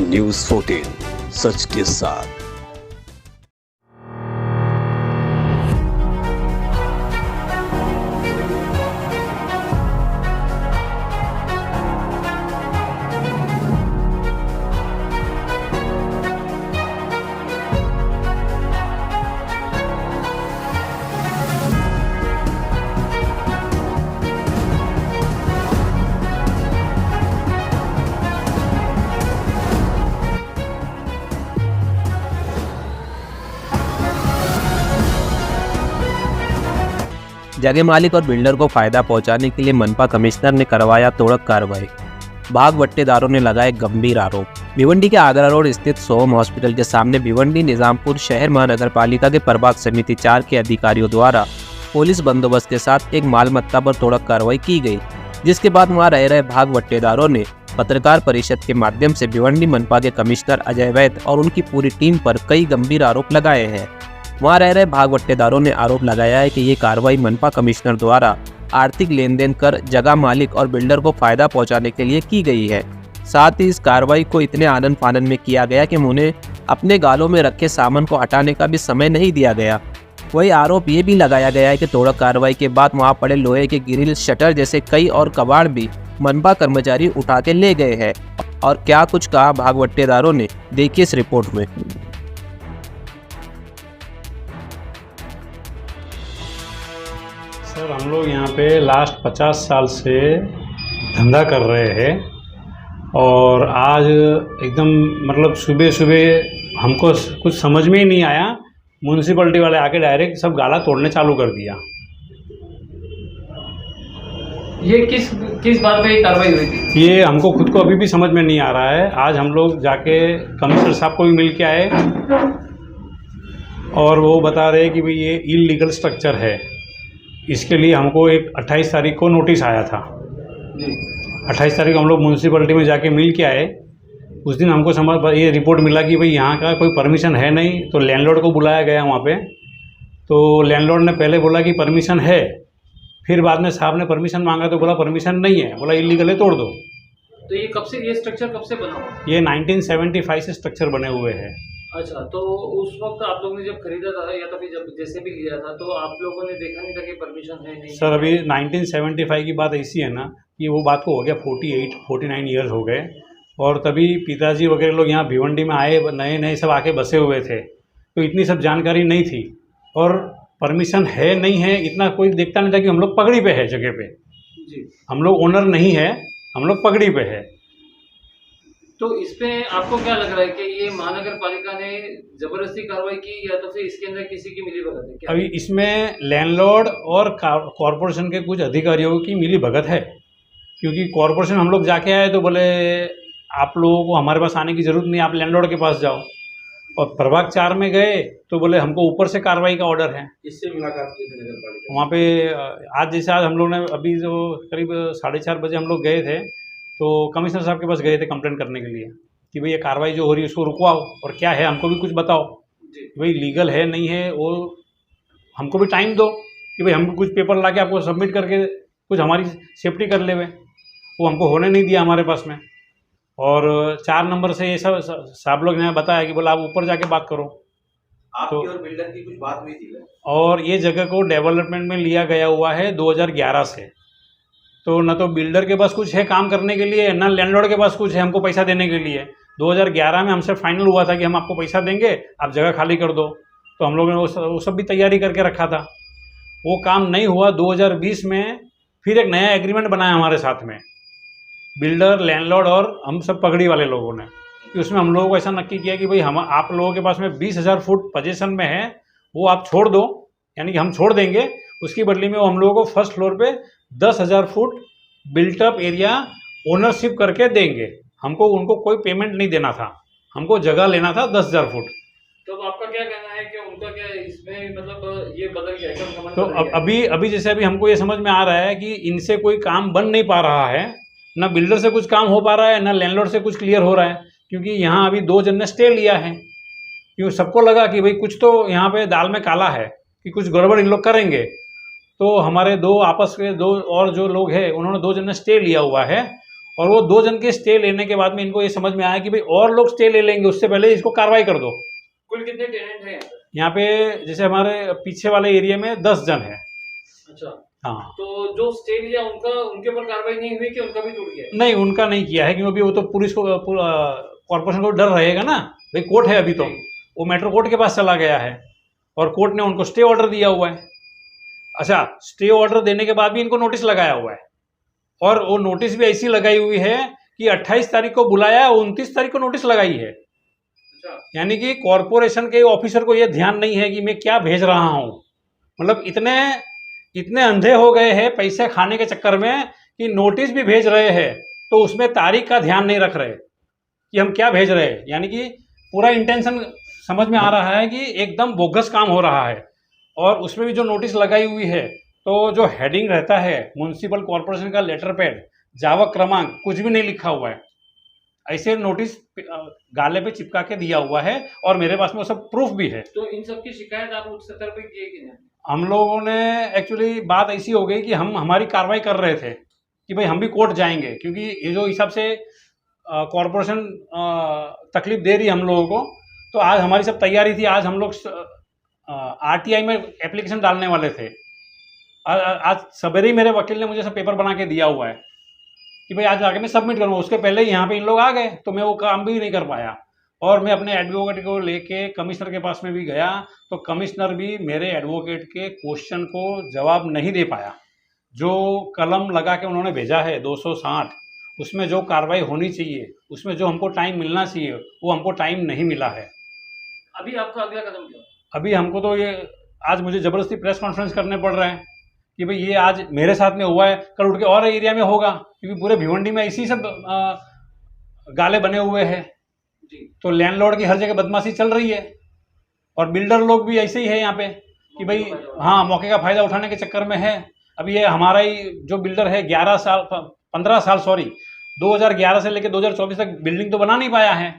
News 14 सच के साथ। जगह मालिक और बिल्डर को फायदा पहुंचाने के लिए मनपा कमिश्नर ने करवाया तोड़क कार्रवाई। भाग बट्टेदारों ने लगाए गंभीर आरोप। भिवंडी के आगरा रोड स्थित सोम हॉस्पिटल के सामने भिवंडी निजामपुर शहर महानगर पालिका के प्रभाग समिति 4 के अधिकारियों द्वारा पुलिस बंदोबस्त के साथ एक मालमत्ता पर तोड़क कार्रवाई की गई, जिसके बाद वहां रह रहे भाग बट्टेदारों ने पत्रकार परिषद के माध्यम से भिवंडी मनपा के कमिश्नर अजय वैद और उनकी पूरी टीम पर कई गंभीर आरोप लगाए हैं। वहां रह रहे भाग बट्टेदारों ने आरोप लगाया है कि ये कार्रवाई मनपा कमिश्नर द्वारा आर्थिक लेन देन कर जगह मालिक और बिल्डर को फायदा पहुंचाने के लिए की गई है। साथ ही इस कार्रवाई को इतने आनन फानन में किया गया कि उन्हें अपने गालों में रखे सामान को हटाने का भी समय नहीं दिया गया। वही आरोप ये भी लगाया गया है कि तोड़क कार्रवाई के बाद वहां पड़े लोहे के ग्रिल, शटर जैसे कई और कबाड़ भी मनपा कर्मचारी उठा के ले गए हैं। और क्या कुछ कहा भाग बट्टेदारों ने, देखिए इस रिपोर्ट में। सर, हम लोग यहाँ पे लास्ट 50 साल से धंधा कर रहे हैं और आज एकदम मतलब सुबह सुबह हमको कुछ समझ में ही नहीं आया, म्यूनसिपलिटी वाले आके डायरेक्ट सब गाला तोड़ने चालू कर दिया। ये किस बात पे कार्रवाई हुई थी? ये हमको खुद को अभी भी समझ में नहीं आ रहा है। आज हम लोग जाके कमिश्नर साहब को भी मिल के आए और वो बता रहे कि भाई ये इलीगल स्ट्रक्चर है। इसके लिए हमको एक 28 तारीख को नोटिस आया था। 28 तारीख को हम लोग म्यूनसिपलिटी में जाके मिल के आए। उस दिन हमको समझ ये रिपोर्ट मिला कि भाई यहाँ का कोई परमिशन है नहीं, तो लैंडलॉर्ड को बुलाया गया वहाँ पे। तो लैंडलॉर्ड ने पहले बोला कि परमिशन है, फिर बाद में साहब ने परमिशन मांगा तो बोला परमिशन नहीं है, बोला इलीगल है, तोड़ दो। तो ये स्ट्रक्चर कब से बना हुआ? ये 1975 से स्ट्रक्चर बने हुए हैं। अच्छा, तो उस वक्त आप लोगों ने जब खरीदा था या तो फिर जब जैसे भी लिया था तो आप लोगों ने देखा नहीं था कि परमिशन है नहीं? सर, अभी 1975 की बात ऐसी है ना कि वो बात को हो गया 49 ईयर्स हो गए, और तभी पिताजी वगैरह लोग यहाँ भिवंडी में आए, नए सब आके बसे हुए थे, तो इतनी सब जानकारी नहीं थी। और परमिशन है नहीं है इतना कोई देखता नहीं था कि हम लोग पगड़ी पे है जगह पे जी। हम लोग ओनर नहीं है, हम लोग पगड़ी पे है। तो इस पे आपको क्या लग रहा है कि ये महानगर पालिका ने जबरदस्ती कार्रवाई की या तो फिर इसके अंदर किसी की मिलीभगत है क्या? अभी इसमें लैंडलॉर्ड और कॉरपोरेशन के कुछ अधिकारियों की मिलीभगत है, क्योंकि कॉरपोरेशन हम लोग जाके आए तो बोले आप लोगों को हमारे पास आने की ज़रूरत नहीं, आप लैंडलॉर्ड के पास जाओ। और प्रभाग 4 में गए तो बोले हमको ऊपर से कार्रवाई का ऑर्डर है। इससे मुलाकात की थी नगर पालिका वहाँ पे आज हम लोग ने अभी जो करीब 4:30 बजे हम लोग गए थे, तो कमिश्नर साहब के पास गए थे कंप्लेंट करने के लिए कि भाई ये कार्रवाई जो हो रही है उसको रुकवाओ और क्या है हमको भी कुछ बताओ जी, भाई लीगल है नहीं है, वो हमको भी टाइम दो कि भाई हम कुछ पेपर ला के आपको सबमिट करके कुछ हमारी सेफ्टी कर ले। वो हमको होने नहीं दिया हमारे पास में। और 4 नंबर से ये सब साहब लोग ने बताया कि बोला आप ऊपर जाके बात करो। आपकी और बिल्डर की कुछ बात हुई थी? और ये जगह को डेवलपमेंट में लिया गया हुआ है 2011 से, तो न तो बिल्डर के पास कुछ है काम करने के लिए, न लैंडलॉर्ड के पास कुछ है हमको पैसा देने के लिए। 2011 में हमसे फाइनल हुआ था कि हम आपको पैसा देंगे, आप जगह खाली कर दो, तो हम लोगों ने वो सब भी तैयारी करके रखा था। वो काम नहीं हुआ। 2020 में फिर एक नया एग्रीमेंट बनाया हमारे साथ में बिल्डर, लैंडलॉर्ड और हम सब पगड़ी वाले लोगों ने, कि उसमें हम लोगों को ऐसा नक्की किया कि भाई हम आप लोगों के पास में 20,000 फुट पोजीशन में है, वो आप छोड़ दो, यानी कि हम छोड़ देंगे, उसकी बदले में वो हम लोगों को फर्स्ट फ्लोर पे 10,000 फुट बिल्टअप एरिया ओनरशिप करके देंगे। हमको उनको कोई पेमेंट नहीं देना था, हमको जगह लेना था 10,000 फुट। तो आपका क्या कहना है कि उनका क्या इसमें मतलब ये बदल गया है? तो अभी जैसे अभी हमको ये समझ में आ रहा है कि इनसे कोई काम बन नहीं पा रहा है, ना बिल्डर से कुछ काम हो पा रहा है, ना लैंडलॉर्ड से कुछ क्लियर हो रहा है, क्योंकि यहाँ अभी 2 जन ने स्टे लिया है। क्योंकि सबको लगा कि भाई कुछ तो यहाँ पे दाल में काला है, कि कुछ गड़बड़ इन लोग करेंगे। तो हमारे 2 आपस के 2 और जो लोग हैं उन्होंने 2 जन ने स्टे लिया हुआ है और वो 2 जन के स्टे लेने के बाद में इनको ये समझ में आया कि भाई और लोग स्टे ले लेंगे, उससे पहले इसको कार्रवाई कर दो। कुल कितने टेनेंट हैं यहाँ पे जैसे हमारे पीछे वाले एरिया में 10 जन है। अच्छा, हाँ, तो जो स्टे लिया उनके ऊपर कार्रवाई नहीं हुई कि उनका भी टूट गया? नहीं उनका नहीं किया है, क्योंकि वो तो पुलिस को कॉर्पोरेशन को डर रहेगा ना, भाई कोर्ट है अभी तो, वो मेट्रो कोर्ट के पास चला गया है और कोर्ट ने उनको स्टे ऑर्डर दिया हुआ है। अच्छा, स्टे ऑर्डर देने के बाद भी इनको नोटिस लगाया हुआ है, और वो नोटिस भी ऐसी लगाई हुई है कि 28 तारीख को बुलाया है, 29 तारीख को नोटिस लगाई है। यानी कि कॉरपोरेशन के ऑफिसर को ये ध्यान नहीं है कि मैं क्या भेज रहा हूँ। मतलब इतने अंधे हो गए हैं पैसे खाने के चक्कर में कि नोटिस भी भेज रहे हैं तो उसमें तारीख का ध्यान नहीं रख रहे कि हम क्या भेज रहे हैं। यानी कि पूरा इंटेंशन समझ में आ रहा है कि एकदम बोगस काम हो रहा है। और उसमें भी जो नोटिस लगाई हुई है तो जो हेडिंग रहता है म्युनिसिपल कॉरपोरेशन का लेटर पैड, जावक क्रमांक कुछ भी नहीं लिखा हुआ है, ऐसे नोटिस गाले पे चिपका के दिया हुआ है और मेरे पास में वो सब प्रूफ भी है। तो इन सब की शिकायत आप उच्च स्तर पे की कि नहीं? हम लोगों ने एक्चुअली बात ऐसी हो गई कि हमारी कार्रवाई कर रहे थे कि भाई हम भी कोर्ट जाएंगे, क्योंकि ये जो हिसाब से कॉरपोरेशन तकलीफ दे रही है हम लोगों को, तो आज हमारी सब तैयारी थी। आज हम लोग RTI में एप्लीकेशन डालने वाले थे। आज सवेरे ही मेरे वकील ने मुझे सब पेपर बना के दिया हुआ है कि भाई आज आके मैं सबमिट करूँगा। उसके पहले ही यहाँ पे इन लोग आ गए तो मैं वो काम भी नहीं कर पाया। और मैं अपने एडवोकेट को लेके कमिश्नर के पास में भी गया तो कमिश्नर भी मेरे एडवोकेट के क्वेश्चन को जवाब नहीं दे पाया। जो कलम लगा के उन्होंने भेजा है 260, उसमें जो कार्रवाई होनी चाहिए, उसमें जो हमको टाइम मिलना चाहिए, वो हमको टाइम नहीं मिला है। अभी आपका अगला कदम क्या? अभी हमको तो ये आज मुझे ज़बरदस्ती प्रेस कॉन्फ्रेंस करने पड़ रहे हैं कि भाई ये आज मेरे साथ में हुआ है, कल उठ के और एरिया में होगा, क्योंकि पूरे भिवंडी में ऐसी सब गाले बने हुए हैं। तो लैंडलॉर्ड की हर जगह बदमाशी चल रही है और बिल्डर लोग भी ऐसे ही है यहाँ पे कि भाई हाँ मौके का फ़ायदा उठाने के चक्कर में है। अभी ये हमारा ही जो बिल्डर है 15 साल 2011 से लेकर 2024 तक बिल्डिंग तो बना नहीं पाया है,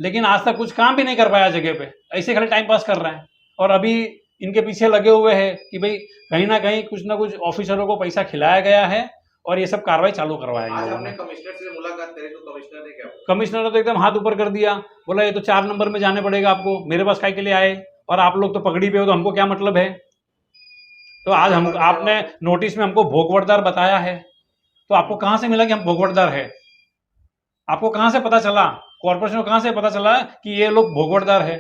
लेकिन आज तक कुछ काम भी नहीं कर पाया जगह पे, ऐसे खाली टाइम पास कर रहे हैं। और अभी इनके पीछे लगे हुए हैं कि भाई कहीं ना कहीं कुछ ना कुछ ऑफिसरों को पैसा खिलाया गया है और ये सब कार्रवाई चालू करवाएंगे। आज हमने कमिश्नर से मुलाकात करी तो कमिश्नर ने क्या बोला? कमिश्नर ने तो एकदम हाथ ऊपर कर दिया, बोला ये तो 4 नंबर में जाने पड़ेगा आपको, मेरे पास काय के लिए आए और आप लोग तो पगड़ी पे हो तो हमको क्या मतलब है। तो आज हम आपने नोटिस में हमको भोगवटदार बताया है, तो आपको कहाँ से मिला कि हम भोगवटदार है? आपको कहाँ से पता चला, कॉर्पोरेशन को कहाँ से पता चला कि ये लोग भोगवटदार है?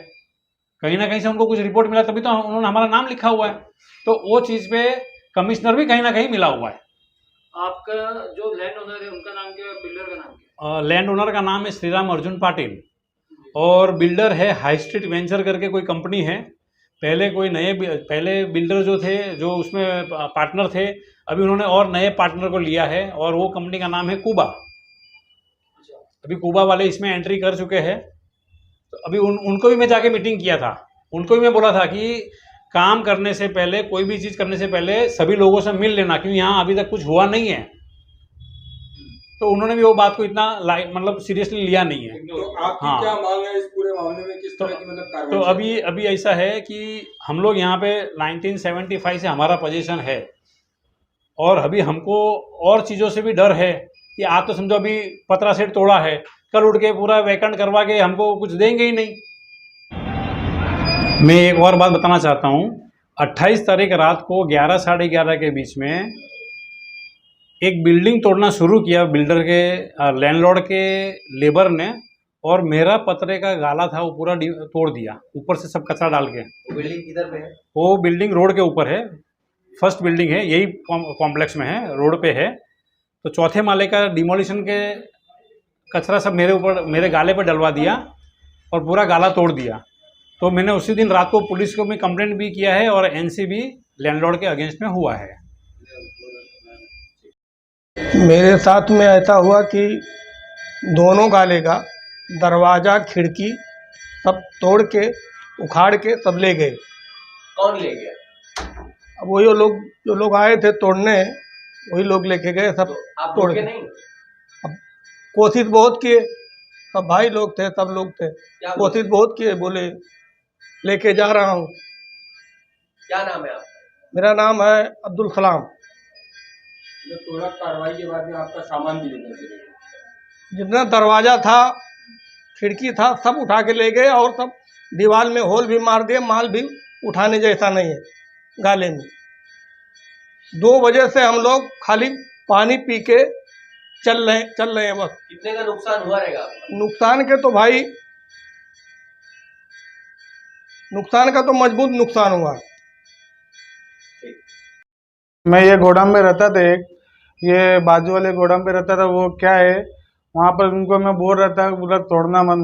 कहीं ना कहीं से उनको कुछ रिपोर्ट मिला तभी तो उन्होंने हमारा नाम लिखा हुआ है। तो वो चीज़ पे कमिश्नर भी कहीं ना कहीं मिला हुआ है। आपका जो लैंड ओनर है उनका नाम क्या है, बिल्डर का नाम क्या है? लैंड ओनर का नाम है श्रीराम अर्जुन पाटिल और बिल्डर है हाई स्ट्रीट वेंचर करके कोई कंपनी है। पहले बिल्डर जो थे, जो उसमें पार्टनर थे, अभी उन्होंने और नए पार्टनर को लिया है और वो कंपनी का नाम है कुबा। अभी कुबा वाले इसमें एंट्री कर चुके हैं। तो अभी उनको भी मैं जाके मीटिंग किया था, उनको भी मैं बोला था कि काम करने से पहले, कोई भी चीज़ करने से पहले सभी लोगों से मिल लेना, क्योंकि यहाँ अभी तक कुछ हुआ नहीं है। तो उन्होंने भी वो बात को इतना मतलब सीरियसली लिया नहीं है। तो आपकी क्या मांग है इस पूरे मामले में, किस तरह की मतलब कार्रवाई? तो अभी ऐसा है कि हम लोग यहाँ पे 1975 से हमारा पोजीशन है और अभी हमको और चीज़ों से भी डर है कि आप तो समझो अभी 15 सेट तोड़ा है, कल उठ के पूरा वैकेंट करवा के हमको कुछ देंगे ही नहीं। मैं एक और बात बताना चाहता हूँ, 28 तारीख रात को 11 साढ़े 11 के बीच में एक बिल्डिंग तोड़ना शुरू किया बिल्डर के लैंडलॉर्ड के लेबर ने, और मेरा पतरे का गाला था वो पूरा तोड़ दिया, ऊपर से सब कचरा डाल के। वो बिल्डिंग किधर पे है? वो बिल्डिंग रोड के ऊपर है, फर्स्ट बिल्डिंग है, यही कॉम्प्लेक्स में है, रोड पे है। तो चौथे माले का डिमोलिशन के कचरा सब मेरे गाले पे डलवा दिया और पूरा गाला तोड़ दिया। तो मैंने उसी दिन रात को पुलिस को भी कंप्लेंट भी किया है और NC भी लैंडलॉर्ड के अगेंस्ट में हुआ है। मेरे साथ में ऐसा हुआ कि दोनों गाले का दरवाज़ा खिड़की सब तोड़ के उखाड़ के सब ले गए। कौन ले गया? अब वही जो लोग आए थे तोड़ने, वही लोग लेके गए सब। तो आप तोड़ रोके के नहीं? अब कोशिश बहुत किए, सब भाई लोग थे, सब लोग थे, कोशिश बहुत किए, बोले लेके जा रहा हूँ। क्या नाम है आपका? मेरा नाम है अब्दुल कलाम। तोड़ा कार्रवाई के बाद में आपका सामान भी लेकर चले गए। जितना दरवाज़ा था, खिड़की था, सब उठा के ले गए और सब दीवार में होल भी मार दिए। माल भी उठाने जैसा नहीं है गाले में। 2 बजे से हम लोग खाली पानी पी के चल रहे हैं बस। कितने का नुकसान हुआ रहेगा आपका? नुकसान के तो भाई, नुकसान का तो मजबूत नुकसान हुआ है। मैं ये गोदाम में रहता था, एक ये बाजू वाले गोदाम पे रहता था। वो क्या है, वहाँ पर उनको मैं बोल रहा था बोला तोड़ना मत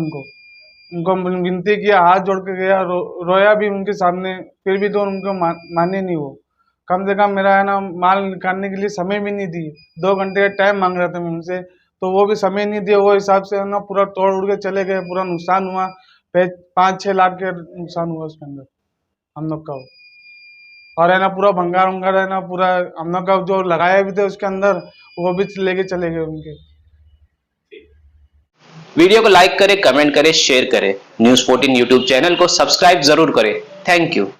उनको विनती किया, हाथ जोड़ के गया, रोया भी उनके सामने, फिर भी तो उनको माने नहीं। वो कम से कम मेरा है ना माल निकालने के लिए समय भी नहीं दी। 2 घंटे का टाइम मांग रहा था मैं उनसे, तो वो भी समय नहीं दिए। वो हिसाब से है ना पूरा तोड़ उड़ के चले गए। पूरा नुकसान हुआ, 5-6 लाख का नुकसान हुआ उसके अंदर हम लोग का। और है ना पूरा भंगार वंगार है ना पूरा हम लोग का जो लगाया भी थे उसके अंदर, वो भी लेके चले गए उनके। वीडियो को लाइक करें, कमेंट करें, शेयर करें। न्यूज़ 14 यूट्यूब चैनल को सब्सक्राइब जरूर करें। Thank you.